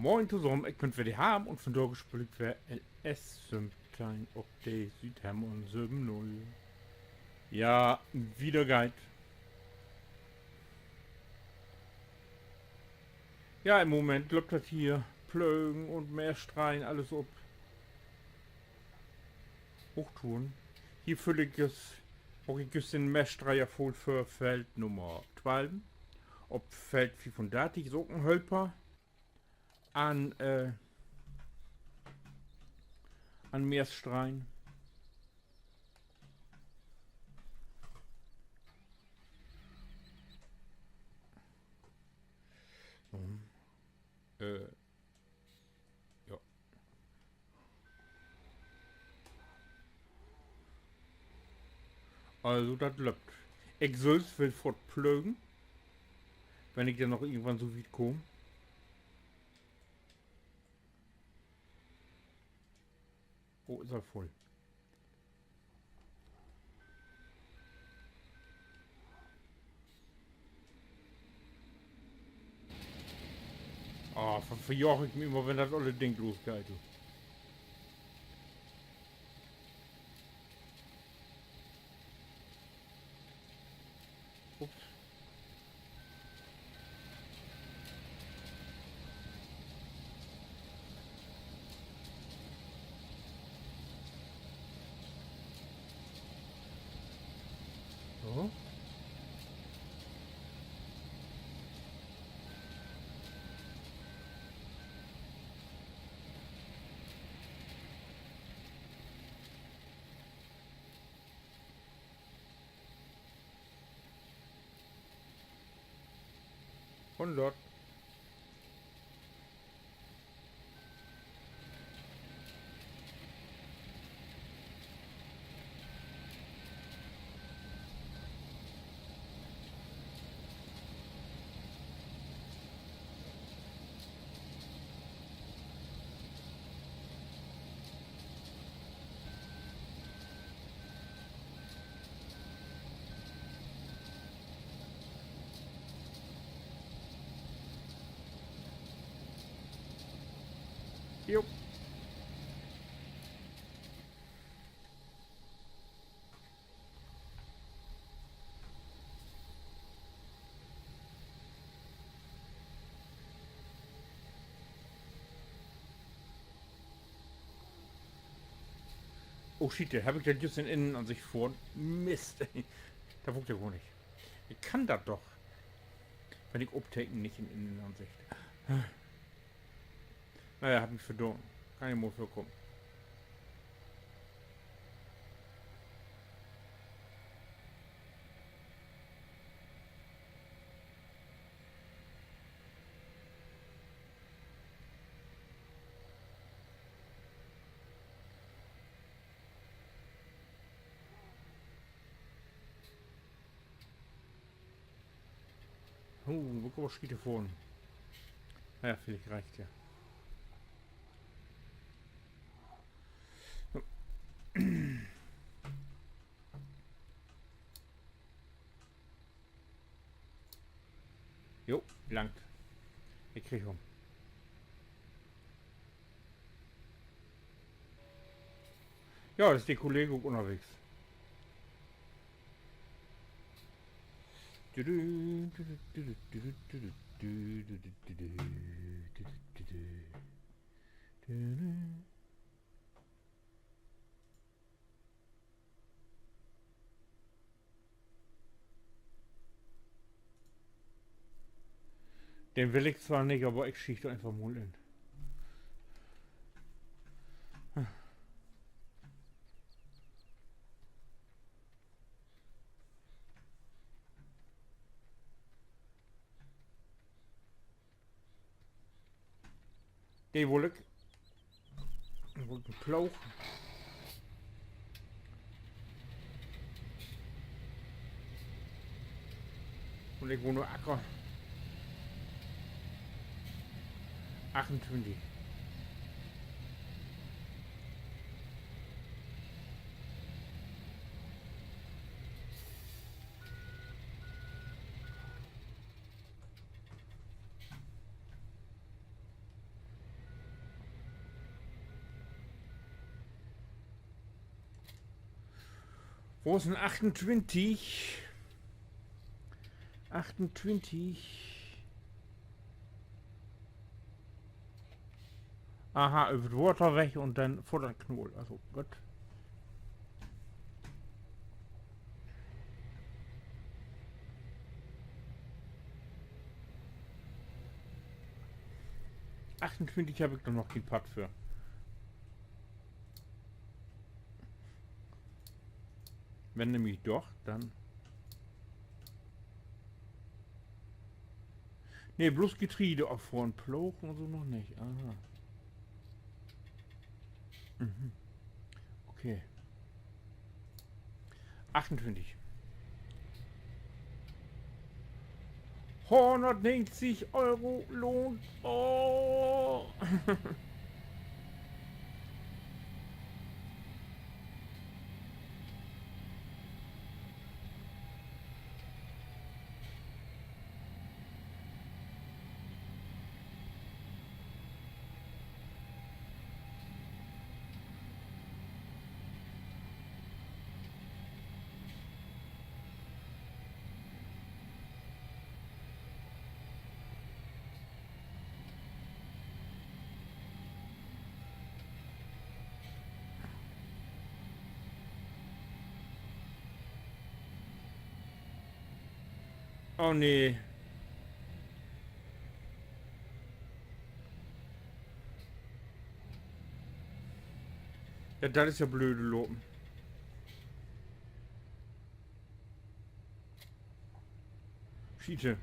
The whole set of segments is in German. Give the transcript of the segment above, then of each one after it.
Moin zusammen, ich bin für die Ham und von dort gespielt für LS Klein auf der Südham und 7-0. Ja, wieder Guide. Ja, im Moment läuft das hier. Plögen und Meerstreien, alles ob. Hochtun. Hier fülle ich es, auch ich es den Meerstreier voll für Feld Nummer 12. Ob Feld 500, so ein Hölper an, an Meerstreien. Äh, ja. Also, das läuft. Ich soll's will fortplögen, wenn ich dann noch irgendwann so weit komme. Oh, ist er voll. Ah, verjoch ich mich immer, wenn das alle Ding losgeht. Ups. So. 100. Jo. Oh shit, habe ich das just in Innenansicht vor? Mist. Da wuckt der wohl nicht. Ich kann das doch. Wenn ich obtaken nicht in Innenansicht. Naja, hab mich verdorben. Kann ich mal vorkommen. Wo kommt was steht vorne? Naja, vielleicht reicht ja. Jo, langt. Ich krieg um. Ja, das ist die Kollegin unterwegs. Den will ich zwar nicht, aber ich schichte einfach mal in. Den will ich. Ich will einen Plauch. Und ich will nur Acker. 28. Wo ist denn 28? 28. Aha, über das Water weg und dann vor den Knoll. Also gut. Habe ich dann noch keinen Part für. Wenn nämlich doch, dann. Ne, bloß Getriebe auf vorn Ploch und so noch nicht. Aha. Mhm. Okay. 28. 190 € Lohn. Oh. Oh nee. Ja, das ist ja blöde Lopen. Schiete.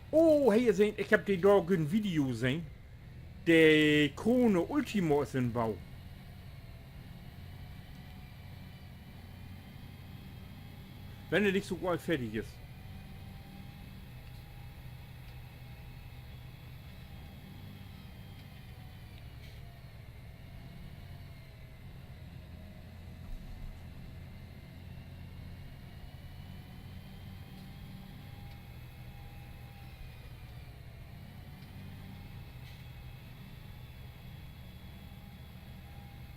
Oh, hey, ihr seht, ich hab den dort ein Video gesehen. Der Krone Ultimo ist in Bau. Wenn er nicht so bald fertig ist.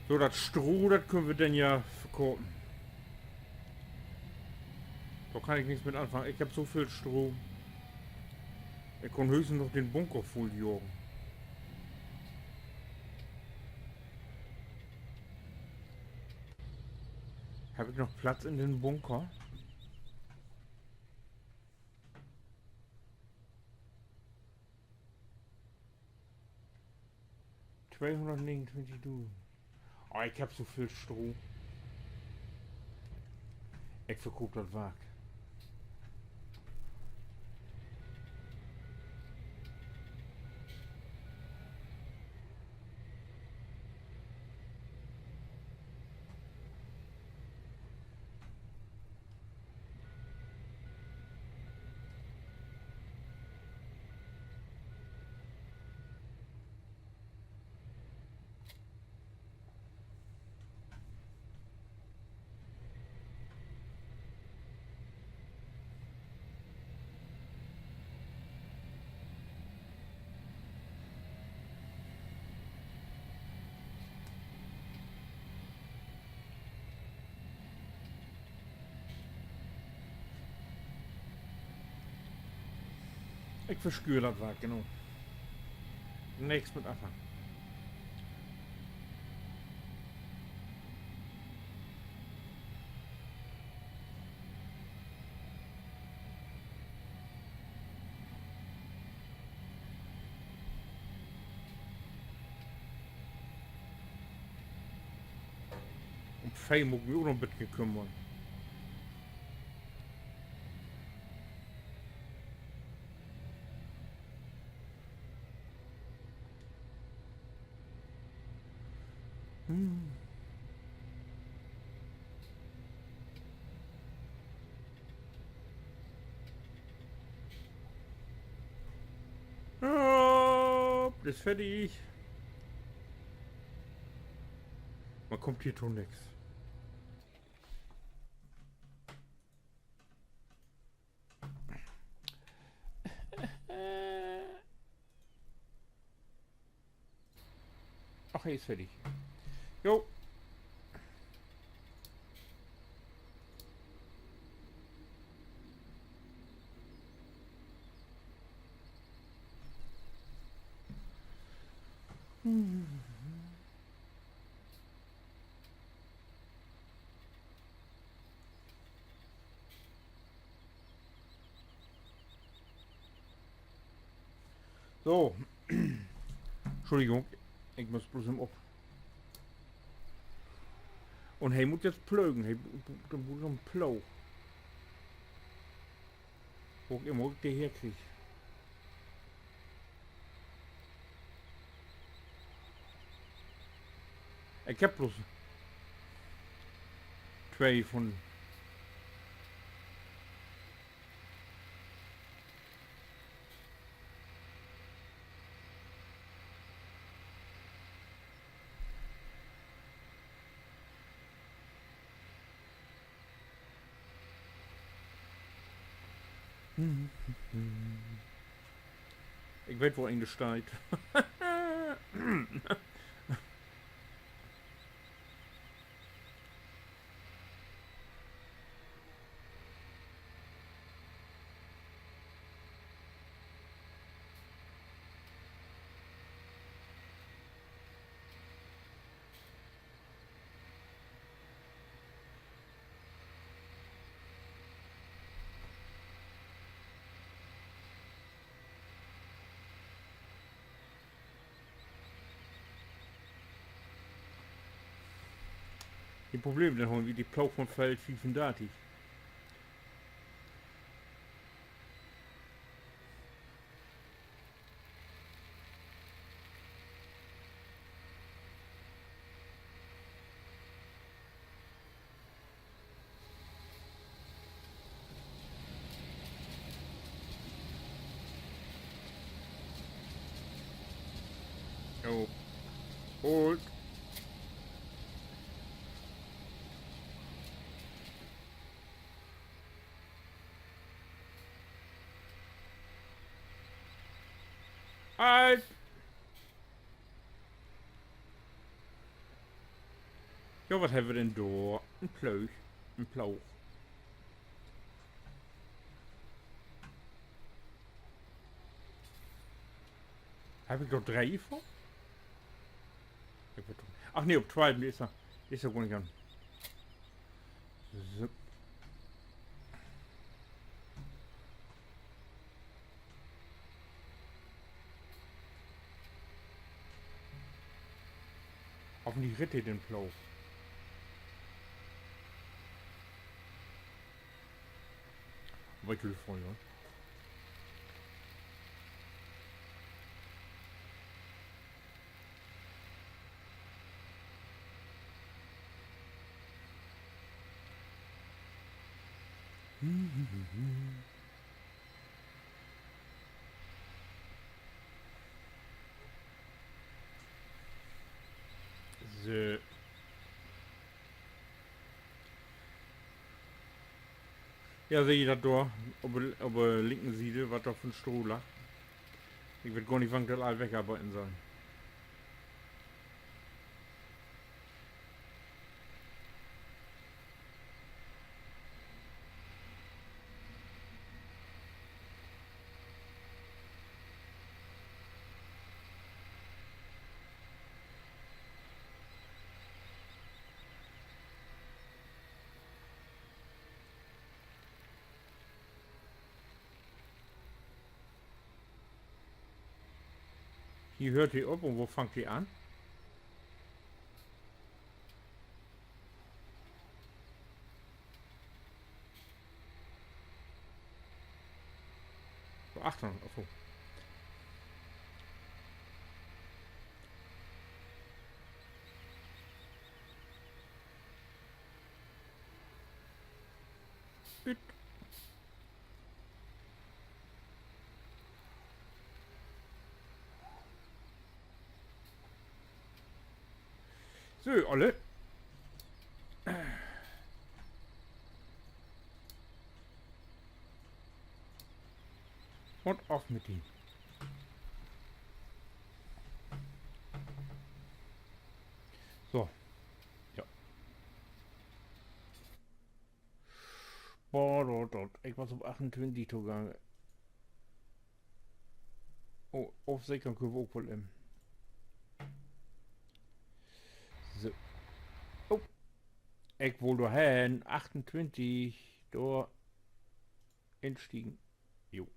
So, das Stroh, das können wir dann ja verkaufen. Da kann ich nichts mit anfangen. Ich habe so viel Stroh. Ich kann höchstens noch den Bunker voll jagen. Habe ich noch Platz in den Bunker? $229. Oh, ich habe so viel Stroh. Ich verkaufe das Wag. Ich verschküre das Wag, genau. Nichts mit anfangen. Um Fei muss ich mich auch noch ein bisschen kümmern. Hm. Oh, das ist fertig. Man kommt hier tun nichts. Ach, er ist fertig. Jo. So. Entschuldigung, ich muss bloß im Op. Und hij moet jetzt pleugen. Hij moet een ploeg. Wo ich immer die herkrieg. Ich heb bloß 2 von. Ich weet wo eine steht. Die Probleme dann haben wie die Plau von Feld 35. Jo. Und. Halt! Ja, was haben wir denn da? Ein Plauch. Ein Plauch. Habe ich doch 3 von? Ach nee, ob 2, ist er. Ist er gar nicht an. So. Auf die Ritte den Plauch. Weitel voll, ja. So. Ja, sehe ich das da, auf der linken Seite, was da von Stroh lag. Ich will gar nicht, wann das all wegarbeiten soll. Hier hört die auf und wo fängt die an? So, Achtung, achso. Gut. So, alle. Und auf mit ihm. Ich was auf 28 gegangen. Oh, auf sicher können wir auch wohl im. So. Oh. Ich wohl dahin. 28. Da. Entstiegen. Jo.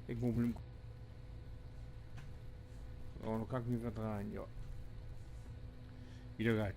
Ich muss mit dem... Oh, da kann ich mich was rein, ja. Wieder geil.